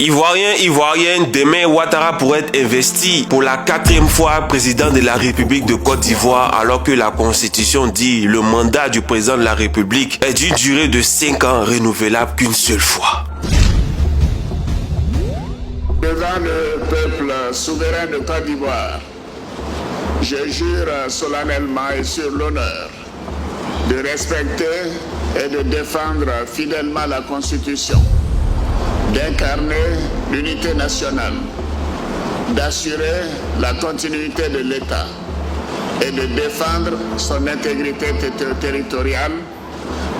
Ivoiriens, Ivoiriennes, demain Ouattara pourrait être investi pour la 4e fois président de la République de Côte d'Ivoire alors que la Constitution dit le mandat du président de la République est d'une durée de 5 ans renouvelable qu'une seule fois. Devant le peuple souverain de Côte d'Ivoire, je jure solennellement et sur l'honneur de respecter et de défendre fidèlement la Constitution, d'incarner l'unité nationale, d'assurer la continuité de l'État et de défendre son intégrité territoriale,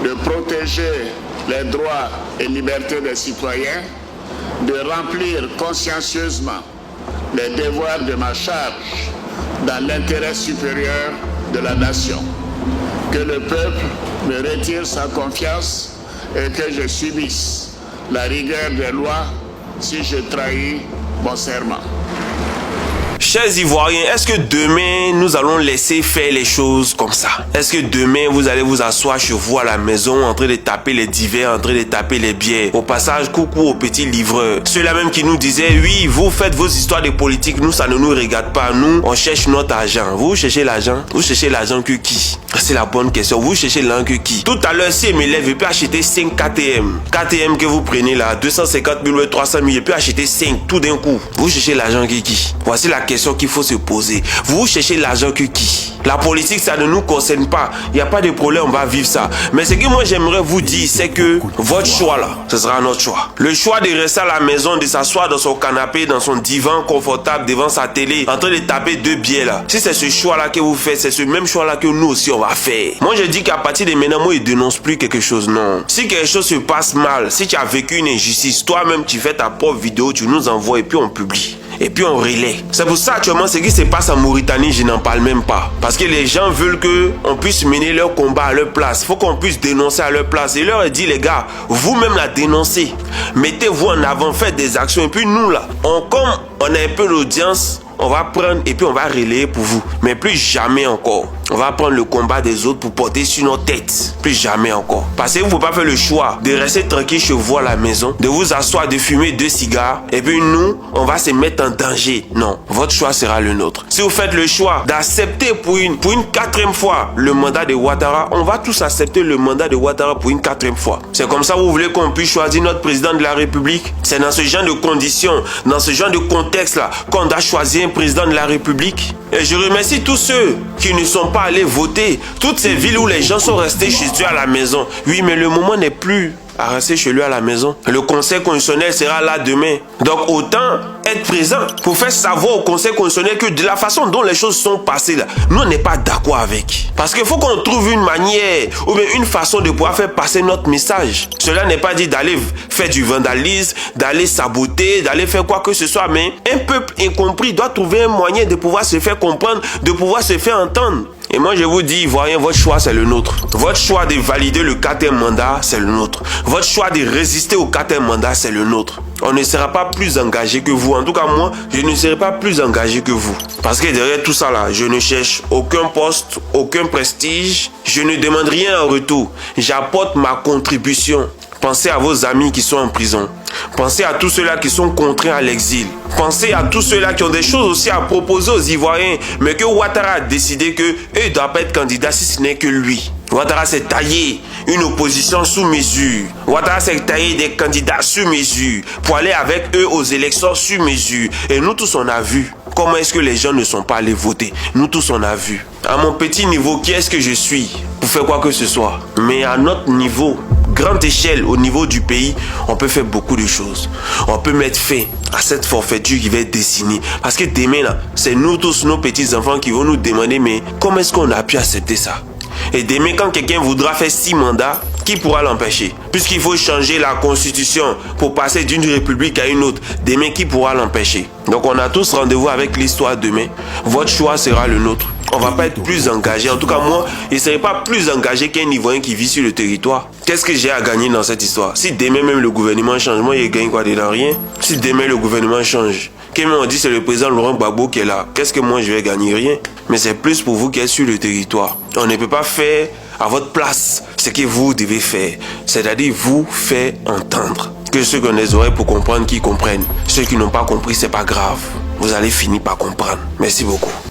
de protéger les droits et libertés des citoyens, de remplir consciencieusement les devoirs de ma charge dans l'intérêt supérieur de la nation. Que le peuple me retire sa confiance et que je subisse la rigueur des lois si je trahis mon serment. Chers Ivoiriens, est-ce que demain nous allons laisser faire les choses comme ça? Est-ce que demain vous allez vous asseoir chez vous à la maison en train de taper les divers, en train de taper les bières? Au passage, coucou aux petits livreurs. Ceux-là même qui nous disaient, oui, vous faites vos histoires de politique, nous ça ne nous regarde pas. Nous, on cherche notre argent. Vous cherchez l'argent? Vous cherchez l'argent que qui? C'est la bonne question. Vous cherchez l'argent que qui? Tout à l'heure, si il m'élève, il peut acheter 5 KTM. KTM que vous prenez là, 250 000 ou 300 000, il peut acheter 5 tout d'un coup. Vous cherchez l'argent que qui? Voici la question qu'il faut se poser. Vous cherchez l'argent que qui? La politique, ça ne nous concerne pas. Il n'y a pas de problème, on va vivre ça. Mais ce que moi j'aimerais vous dire, c'est que votre choix là, ce sera notre choix. Le choix de rester à la maison, de s'asseoir dans son canapé, dans son divan confortable, devant sa télé, en train de taper 2 bières là. Si c'est ce choix là que vous faites, c'est ce même choix là que nous aussi on va faire. Moi je dis qu'à partir de maintenant, moi je dénonce plus quelque chose, non. Si quelque chose se passe mal, si tu as vécu une injustice, toi-même tu fais ta propre vidéo, tu nous envoies et puis on publie. Et puis on relaie. C'est pour ça actuellement ce qui se passe en Mauritanie, je n'en parle même pas. Parce que les gens veulent qu'on puisse mener leur combat à leur place. Il faut qu'on puisse dénoncer à leur place. Et leur dit, les gars, vous-même la dénoncez. Mettez-vous en avant, faites des actions. Et puis nous là, comme on a un peu d'audience, on va prendre et puis on va relayer pour vous. Mais plus jamais encore. On va prendre le combat des autres pour porter sur nos têtes. Plus jamais encore. Parce que vous ne pouvez pas faire le choix de rester tranquille chez vous à la maison, de vous asseoir, de fumer 2 cigares. Et puis nous, on va se mettre en danger. Non, votre choix sera le nôtre. Si vous faites le choix d'accepter pour une 4e fois le mandat de Ouattara, on va tous accepter le mandat de Ouattara pour une 4e fois. C'est comme ça vous voulez qu'on puisse choisir notre président de la République? C'est dans ce genre de conditions, dans ce genre de contexte-là, qu'on doit choisir un président de la République. Et je remercie tous ceux qui ne sont pas allés voter. Toutes ces villes où les gens sont restés chez eux à la maison. Oui, mais le moment n'est plus à rester chez lui à la maison. Le conseil constitutionnel sera là demain. Donc autant être présent pour faire savoir au conseil constitutionnel que de la façon dont les choses sont passées là, nous on n'est pas d'accord avec. Parce qu'il faut qu'on trouve une manière ou bien une façon de pouvoir faire passer notre message. Cela n'est pas dit d'aller faire du vandalisme, d'aller saboter, d'aller faire quoi que ce soit, mais un peuple incompris doit trouver un moyen de pouvoir se faire comprendre, de pouvoir se faire entendre. Et moi je vous dis, Ivoiriens, votre choix c'est le nôtre. Votre choix de valider le 4e mandat, c'est le nôtre. Votre choix de résister au 4e mandat, c'est le nôtre. On ne sera pas plus engagé que vous. En tout cas moi, je ne serai pas plus engagé que vous. Parce que derrière tout ça là, je ne cherche aucun poste, aucun prestige. Je ne demande rien en retour. J'apporte ma contribution. Pensez à vos amis qui sont en prison. Pensez à tous ceux-là qui sont contraints à l'exil. Pensez à tous ceux-là qui ont des choses aussi à proposer aux Ivoiriens, mais que Ouattara a décidé qu'eux ne doivent pas être candidats si ce n'est que lui. Ouattara s'est taillé une opposition sous mesure. Ouattara s'est taillé des candidats sous mesure pour aller avec eux aux élections sous mesure. Et nous tous on a vu comment est-ce que les gens ne sont pas allés voter. Nous tous on a vu. À mon petit niveau, qui est-ce que je suis pour faire quoi que ce soit? Mais à notre niveau, grande échelle au niveau du pays, on peut faire beaucoup de choses. On peut mettre fin à cette forfaiture qui va être dessinée. Parce que demain, là, c'est nous tous, nos petits-enfants qui vont nous demander, mais comment est-ce qu'on a pu accepter ça? Et demain, quand quelqu'un voudra faire 6 mandats, qui pourra l'empêcher? Puisqu'il faut changer la constitution pour passer d'une république à une autre, demain, qui pourra l'empêcher? Donc on a tous rendez-vous avec l'histoire demain. Votre choix sera le nôtre. On ne va pas être plus engagé. En tout cas, moi, je ne serai pas plus engagé qu'un Ivoirien qui vit sur le territoire. Qu'est-ce que j'ai à gagner dans cette histoire? Si demain même le gouvernement change, moi, il gagne quoi dedans? Rien. Si demain le gouvernement change, quand on dit c'est le président Laurent Gbagbo qui est là, qu'est-ce que moi je vais gagner? Rien. Mais c'est plus pour vous qui êtes sur le territoire. On ne peut pas faire à votre place ce que vous devez faire. C'est-à-dire vous faire entendre. Que ceux qui ont des oreilles pour comprendre, qui comprennent. Ceux qui n'ont pas compris, c'est pas grave. Vous allez finir par comprendre. Merci beaucoup.